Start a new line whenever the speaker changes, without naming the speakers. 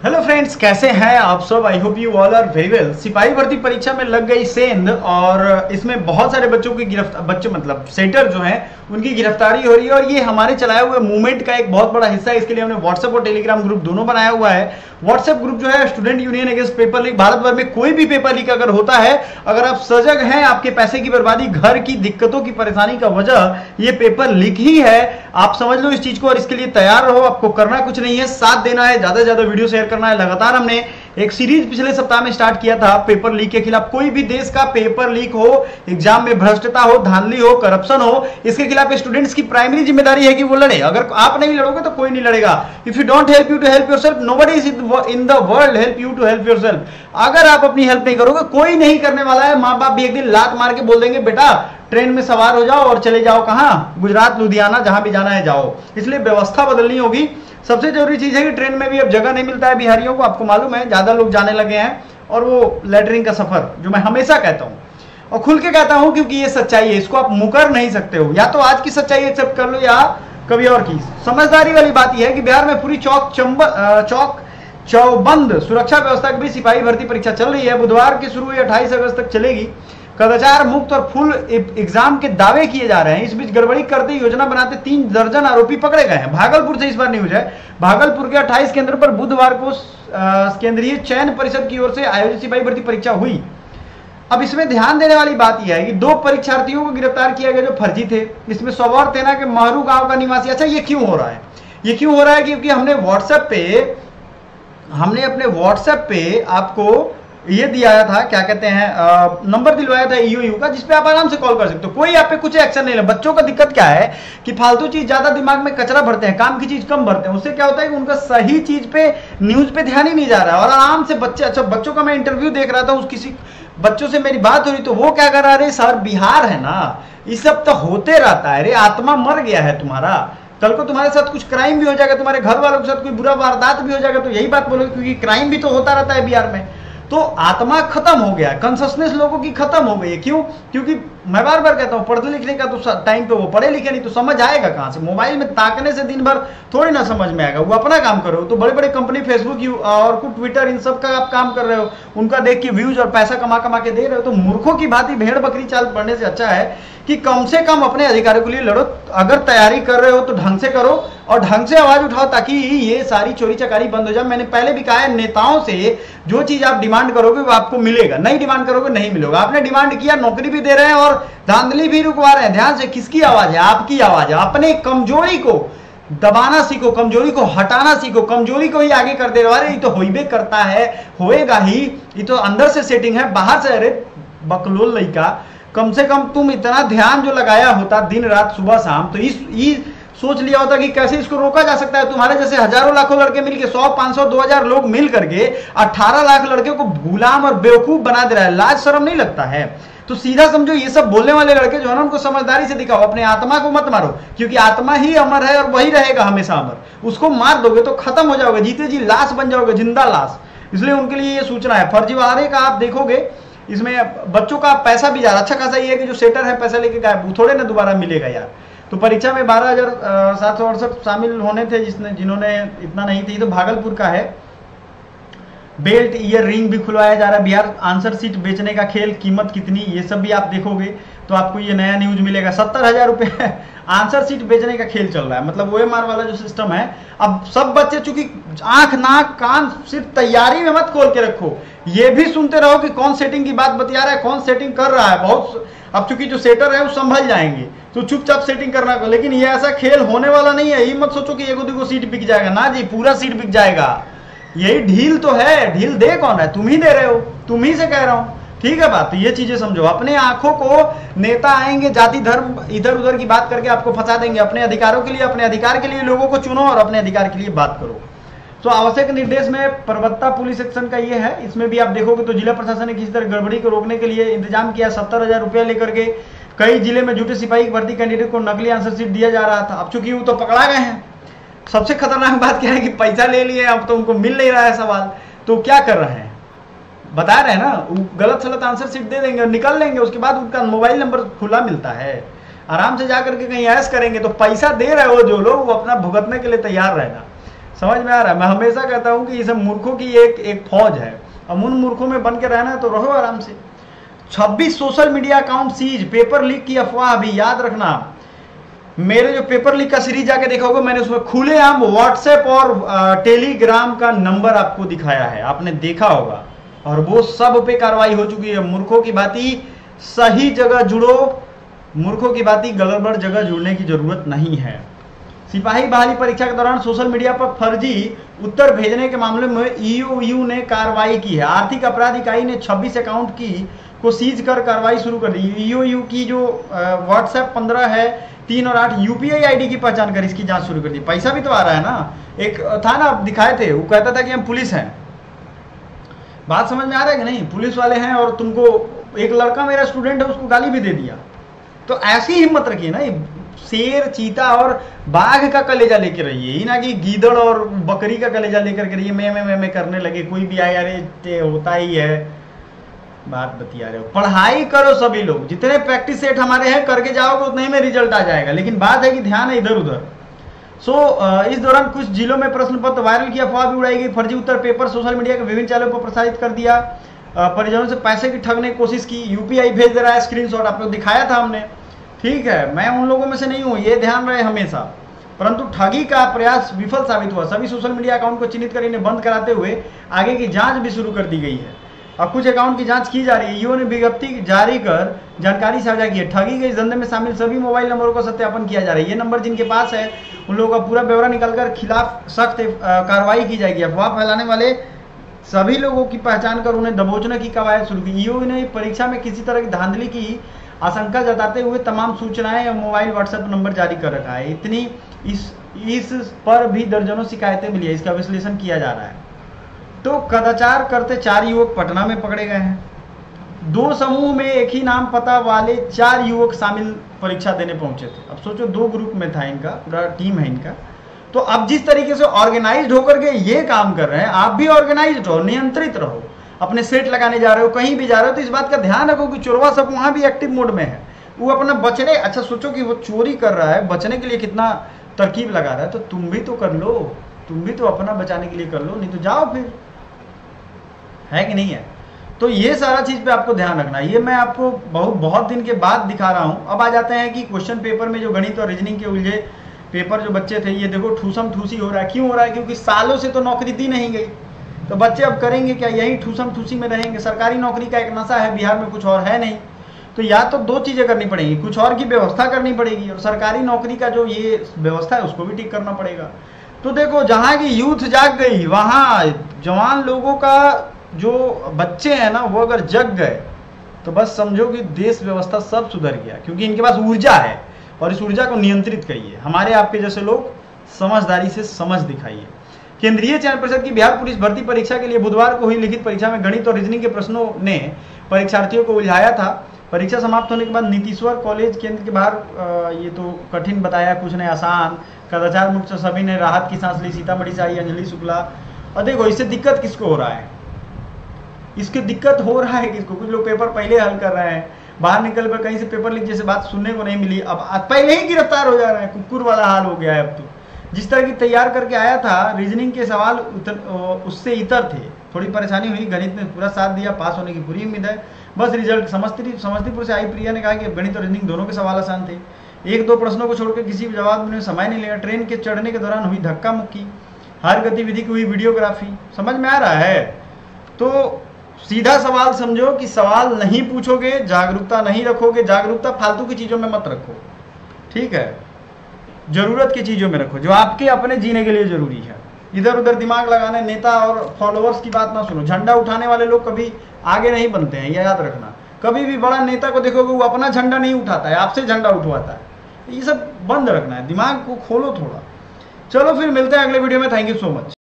Hello friends, कैसे हैं आप सब। I hope you all are very well. सिपाही भर्ती परीक्षा में लग गई सेंध और इसमें बहुत सारे बच्चों की बच्चे मतलब सेटर जो हैं उनकी गिरफ्तारी हो रही है और ये हमारे चलाए हुए मूवमेंट का एक बहुत बड़ा हिस्सा है। इसके लिए हमने व्हाट्सएप और टेलीग्राम ग्रुप दोनों बनाया हुआ है। व्हाट्सएप ग्रुप जो है student union against paper leak. Bharat भर में कोई भी पेपर लीक अगर होता है, अगर आप सजग हैं, आपके पैसे की बर्बादी, घर की दिक्कतों की परेशानी का वजह ये पेपर लीक ही है, आप समझ लो इस चीज को और इसके लिए तैयार रहो। आपको करना कुछ नहीं है, साथ देना है, ज्यादा से ज्यादा वीडियो शेयर करना है। लगातार हमने एक सीरीज पिछले सप्ताह में स्टार्ट किया था पेपर लीक के खिलाफ। कोई भी देश का पेपर लीक हो, एग्जाम में भ्रष्टता हो, धांधली हो, करप्शन हो, इसके खिलाफ स्टूडेंट्स की प्राइमरी जिम्मेदारी है कि वो लड़े। अगर आप नहीं लड़ोगे तो कोई नहीं लड़ेगा। If you don't help you to help yourself, nobody is in the world help you to help yourself. अगर आप अपनी हेल्प नहीं करोगे कोई नहीं करने वाला है। माँ बाप भी एक दिन लात मार के बोल देंगे बेटा ट्रेन में सवार हो जाओ और चले जाओ कहां, गुजरात, लुधियाना, जहां भी जाना है जाओ। इसलिए व्यवस्था बदलनी होगी। सबसे जरूरी चीज है कि ट्रेन में भी अब जगह नहीं मिलता है बिहारियों को, आपको मालूम है, ज्यादा लोग जाने लगे हैं। और वो लेटरिंग का सफर जो मैं हमेशा कहता हूं और खुल के कहता हूं क्योंकि ये सच्चाई है, इसको आप मुकर नहीं सकते हो। या तो आज की सच्चाई एक्सेप्ट कर लो या कभी और की। समझदारी वाली बात यह है कि बिहार में पूरी चौक चौबंद सुरक्षा व्यवस्था की भी सिपाही भर्ती परीक्षा चल रही है। बुधवार की शुरू हुई 28 अगस्त तक चलेगी। कदाचार मुक्त और फुल एग्जाम के दावे किए जा रहे हैं। इस बीच गड़बड़ी करते योजना बनाते 3 दर्जन आरोपी पकड़े गए हैं। भागलपुर से इस बार न्यूज है। भागलपुर के 28 केंद्र पर बुधवार को केंद्रीय चयन परिषद की ओर से आयोजित सिपाही भर्ती परीक्षा हुई। अब इसमें ध्यान देने वाली बात यह है कि 2 परीक्षार्थियों को गिरफ्तार किया गया जो फर्जी थे। इसमें सौवर सेना के महरू गांव का निवासी। अच्छा, ये क्यों हो रहा है? ये क्यों हो रहा है? क्योंकि हमने अपने व्हाट्सएप पे आपको ये दिया था, क्या कहते हैं, नंबर दिलवाया था ईओयू का, जिसपे आप आराम से कॉल कर सकते हो। कोई आप पे कुछ एक्शन नहीं ले। बच्चों का दिक्कत क्या है कि फालतू चीज ज्यादा दिमाग में कचरा भरते हैं, काम की चीज कम भरते हैं। उससे क्या होता है कि उनका सही चीज पे, न्यूज पे ध्यान ही नहीं जा रहा है और आराम से बच्चे। अच्छा, बच्चों का मैं इंटरव्यू देख रहा था, उस किसी बच्चों से मेरी बात हो रही तो वो क्या कर रहा है, सर बिहार है ना, ये सब तो होते रहता है। अरे आत्मा मर गया है तुम्हारा, कल को तुम्हारे साथ कुछ क्राइम भी हो जाएगा, तुम्हारे घर वालों के साथ कोई बुरा वारदात भी हो जाएगा तो यही बात बोलोगे, क्योंकि क्राइम भी तो होता रहता है बिहार में। तो आत्मा खत्म हो गया, कंसिस्टेंस लोगों की खत्म हो गई है। क्यों? क्योंकि मैं बार बार कहता हूं पढ़ने लिखने का तो टाइम पे वो पढ़े लिखे नहीं तो समझ आएगा कहां से? मोबाइल में ताकने से दिन भर थोड़ी ना समझ में आएगा। वो अपना काम करो। तो बड़े बड़े कंपनी फेसबुक और ट्विटर, इन सब का आप काम कर रहे हो, उनका देख के व्यूज और पैसा कमा कमा के दे रहे हो। तो मूर्खों की भांति भेड़ बकरी चाल पढ़ने से अच्छा है कि कम से कम अपने अधिकारों के लिए लड़ो। अगर तैयारी कर रहे हो तो ढंग से करो और ढंग से आवाज उठाओ ताकि ये सारी चोरी चकारी बंद हो जाए। मैंने पहले भी कहा है, नेताओं से जो चीज आप डिमांड करोगे वो आपको मिलेगा, नहीं डिमांड करोगे नहीं मिलेगा। आपने डिमांड किया, नौकरी भी दे रहे हैं और धांधली भी रुकवा रहे हैं। ध्यान से, किसकी आवाज है? आपकी आवाज है। अपने कमजोरी को दबाना सीखो, कमजोरी को हटाना सीखो, कमजोरी को ही आगे कर दे रहे हो। अरे ये तो होइबे करता है, होएगा ही, ये तो अंदर से सेटिंग है, बाहर से। अरे बकलोल लड़का, कम से कम तुम इतना ध्यान जो लगाया होता दिन रात सुबह शाम, तो इस सोच लिया होता कि कैसे इसको रोका जा सकता है। तुम्हारे जैसे हजारों लाखों लड़के मिलके 100, 500, 2000 लोग मिल करके 18 लाख लड़के को गुलाम और बेवकूफ बना दे रहा है। लाज शर्म नहीं लगता है? तो सीधा समझो, ये सब बोलने वाले लड़के जो है ना, उनको समझदारी से दिखाओ। अपने आत्मा को मत मारो, क्योंकि आत्मा ही अमर है और वही रहेगा हमेशा अमर। उसको मार दोगे तो खत्म हो जाओगे, जीते जी लाश बन जाओगे, जिंदा लाश। इसलिए उनके लिए ये सूचना है। फर्जीवाड़े का आप देखोगे, इसमें बच्चों का पैसा भी जा रहा। अच्छा खासा ये है कि जो सेटर है पैसा लेके गायब, वो थोड़े ना दोबारा मिलेगा यार। तो परीक्षा में 12,768 शामिल होने थे जिन्होंने इतना नहीं थी। तो भागलपुर का है। बेल्ट, ईयर रिंग भी खुलवाया जा रहा है। बिहार आंसर सीट बेचने का खेल, कीमत कितनी, ये सब भी आप देखोगे तो आपको ये नया न्यूज मिलेगा। 70,000 रुपये आंसर सीट बेचने का खेल चल रहा है। मतलब OMR वाला जो सिस्टम है। अब सब बच्चे, चूंकि आंख नाक कान सिर्फ तैयारी में मत खोल के रखो, ये भी सुनते रहो कि कौन सेटिंग की बात बतिया रहा है, कौन सेटिंग कर रहा है। बहुत अब चूंकि जो सेटर है वो संभल जाएंगे, तो चुपचाप सेटिंग करना। लेकिन ये ऐसा खेल होने वाला नहीं है। ये मत सोचो कि एगो दूगो सीट बिक जाएगा, ना जी, पूरा सीट बिक जाएगा। यही ढील तो है। ढील दे कौन है? तुम ही दे रहे हो, तुम ही से कह रहा हूं। ठीक है बात? तो ये चीजें समझो। अपने आंखों को नेता आएंगे जाति धर्म इधर उधर की बात करके आपको फंसा देंगे। अपने अधिकारों के लिए, अपने अधिकार के लिए लोगों को चुनो और अपने अधिकार के लिए बात करो। तो आवश्यक निर्देश में परबत्ता पुलिस सेक्शन का ये है। इसमें भी आप देखोगे तो जिला प्रशासन ने किसी तरह गड़बड़ी को रोकने के लिए इंतजाम किया। 70,000 रुपया लेकर के कई जिले में जुटे सिपाही भर्ती कैंडिडेट को नकली आंसर शीट दिया जा रहा था। अब चूंकि वो तो पकड़ा गए हैं। सबसे खतरनाक बात क्या है कि पैसा ले लिए, अब तो उनको मिल नहीं रहा है सवाल। तो क्या कर रहे हैं? बता रहे हैं ना, गलत सलत आंसर शीट दे देंगे और निकल लेंगे। उसके बाद उनका मोबाइल नंबर खुला मिलता है, आराम से जाकर के कहीं ऐश करेंगे। तो पैसा दे रहे हो जो लोग, वो अपना भुगतने के लिए तैयार रहना। समझ में आ रहा है? मैं हमेशा कहता हूं कि ये सब मूर्खों की एक फौज है। अब उन मूर्खों में बन के रहना है तो रहो आराम से। 26 social media account seize, paper leak की अफवाह भी। याद रखना, मेरे जो पेपर लीक का सीरीज जाके देखा होगा, मैंने उसमें खुलेआम व्हाट्सएप और टेलीग्राम का नंबर आपको दिखाया है, आपने देखा होगा, और वो सब पे कार्रवाई हो चुकी है। मूर्खों की भांति सही जगह जुड़ो, मूर्खों की भांति गड़बड़ जगह जुड़ने की जरूरत नहीं है। सिपाही बहाली परीक्षा के दौरान सोशल मीडिया पर फर्जी उत्तर भेजने के मामले में ईओयू ने कार्रवाई की है। आर्थिक अपराध इकाई ने 26 अकाउंट को सीज कर कार्रवाई शुरू कर दी। ईओयू की जो व्हाट्सएप 15 है 3 और 8 यूपीआई आईडी की पहचान कर इसकी जांच शुरू कर दी। पैसा भी तो आ रहा है ना। एक था ना, दिखाए थे, वो कहता था कि हम पुलिस हैं। बात समझ में आ रहा है कि नहीं? पुलिस वाले हैं और तुमको, एक लड़का मेरा स्टूडेंट है, उसको गाली भी दे दिया। तो ऐसी हिम्मत रखिए ना, शेर, चीता और बाघ का कलेजा लेके रहिए, ही ना कि गीदड़ और बकरी का कलेजा लेकर के रहिए। मैं करने लगे, कोई भी आए, अरे होता ही है, बात बतिया रहे हो। पढ़ाई करो सभी लोग, जितने प्रैक्टिस सेट हमारे हैं करके जाओगे उतने ही में रिजल्ट आ जाएगा। लेकिन बात है कि ध्यान है इधर उधर। इस दौरान कुछ जिलों में प्रश्न पत्र वायरल की अफवाह भी उड़ाई गई। फर्जी उत्तर पेपर सोशल मीडिया के विभिन्न चैनलों पर प्रसारित कर दिया। परिजनों से पैसे की ठगने की कोशिश की। यूपीआई भेज दे रहा है, स्क्रीनशॉट आप लोग दिखाया था हमने। ठीक है, मैं उन लोगों में से नहीं हूं, ये ध्यान रहे हमेशा। परंतु ठगी का प्रयास विफल साबित हुआ। सभी सोशल मीडिया अकाउंट को चिन्हित कर इन्हें बंद कराते हुए आगे की जांच भी शुरू कर दी गई है। अब कुछ अकाउंट की जांच की जा रही है। ईओ ने विज्ञप्ति जारी कर जानकारी साझा की है। ठगी के इस धंधे में शामिल सभी मोबाइल नंबरों का सत्यापन किया जा रहा है। ये नंबर जिनके पास है उन लोगों का पूरा ब्यौरा निकलकर खिलाफ सख्त कार्रवाई की जाएगी। अफवाह फैलाने वाले सभी लोगों की पहचान कर उन्हें दबोचने की कवायद शुरू की। ईओ ने परीक्षा में किसी तरह की धांधली की आशंका जताते हुए तमाम सूचनाएं और मोबाइल व्हाट्सएप नंबर जारी कर रखा है। इतनी इस पर भी दर्जनों शिकायतें मिली है। इसका विश्लेषण किया जा रहा है। तो कदाचार करते 4 युवक पटना में पकड़े गए हैं। 2 समूह में एक ही नाम पता वाले 4 युवक शामिल परीक्षा देने पहुंचे थे। अब सोचो, 2 ग्रुप में था इनका, पूरा टीम है इनका। तो अब जिस तरीके से ऑर्गेनाइज्ड होकर के ये काम कर रहे हैं, आप भी ऑर्गेनाइज्ड रहो, नियंत्रित रहो। अपने सेट लगाने जा रहे हो, कहीं भी जा रहे हो, तो इस बात का ध्यान रखो कि चोरवा सब वहां भी एक्टिव मोड में है। वो अपना बचने, अच्छा सोचो कि वो चोरी कर रहा है, बचने के लिए कितना तरकीब लगा रहा है, तो तुम भी तो कर लो, तुम भी तो अपना बचाने के लिए कर लो, नहीं तो जाओ फिर, है कि नहीं है? तो ये सारा चीज पे आपको ध्यान रखना। ये मैं आपको बहुत दिन के बाद दिखा रहा हूं। अब आ जाते हैं कि क्वेश्चन पेपर में जो गणित और रीजनिंग के उलझे पेपर जो बच्चे थे, ये देखो ठूसम ठूसी हो रहा है। क्यों हो रहा है? क्योंकि सालों से तो नौकरी दी नहीं गई, तो बच्चे अब करेंगे क्या? यही ठूसम ठूसी में रहेंगे। सरकारी नौकरी का एक नशा है बिहार में, कुछ और है नहीं। तो या तो 2 चीजें करनी पड़ेगी, कुछ और की व्यवस्था करनी पड़ेगी, और सरकारी नौकरी का जो ये व्यवस्था है उसको भी ठीक करना पड़ेगा। तो देखो, जहां की यूथ जाग गई, वहां जवान लोगों का जो बच्चे हैं ना, वो अगर जग गए तो बस समझो कि देश व्यवस्था सब सुधर गया, क्योंकि इनके पास ऊर्जा है और इस ऊर्जा को नियंत्रित करिए। हमारे आपके जैसे लोग समझदारी से समझ दिखाइए। केंद्रीय चयन परिषद की बिहार पुलिस भर्ती परीक्षा के लिए बुधवार को हुई लिखित परीक्षा में गणित और रीजनिंग के प्रश्नों ने परीक्षार्थियों को उलझाया था। परीक्षा समाप्त होने के बाद नीतीश्वर कॉलेज केंद्र के बाहर ये तो कठिन बताया, कुछ ने आसान। कदाचार मुक्त सभी ने राहत की सांस ली। सीतामढ़ी से आई अंजलि शुक्ला। और देखो, इससे दिक्कत किसको हो रहा है? इसकी दिक्कत हो रहा है किसको? कुछ लोग पेपर पहले हल कर रहे हैं, बाहर निकल कर कहीं से पेपर लीक जैसे बात सुनने को नहीं मिली, अब पहले ही गिरफ्तार हो जा रहे हैं। कुकुर वाला हाल हो गया है अब तो। जिस तरह की तैयार करके आया था, रीजनिंग के सवाल उससे इतर थे। थोड़ी परेशानी हुई, गणित ने पूरा साथ दिया, पास होने की पूरी उम्मीद है। बस रिजल्ट समस्तीपुर से आई प्रिया ने कहा कि गणित और रीजनिंग दोनों के सवाल आसान थे। 1-2 प्रश्नों को छोड़कर किसी भी जवाब में समय नहीं लगा। ट्रेन के चढ़ने के दौरान हुई धक्का मुक्की, हर गतिविधि की हुई वीडियोग्राफी। समझ में आ रहा है? तो सीधा सवाल समझो कि सवाल नहीं पूछोगे, जागरूकता नहीं रखोगे। जागरूकता फालतू की चीजों में मत रखो, ठीक है? जरूरत की चीजों में रखो, जो आपके अपने जीने के लिए जरूरी है। इधर उधर दिमाग लगाने, नेता और फॉलोअर्स की बात ना सुनो। झंडा उठाने वाले लोग कभी आगे नहीं बनते हैं, यह याद रखना। कभी भी बड़ा नेता को देखोगे वो अपना झंडा नहीं उठाता है, आपसे झंडा उठवाता है। ये सब बंद रखना है, दिमाग को खोलो थोड़ा। चलो फिर मिलते हैं अगले वीडियो में। Thank you so much.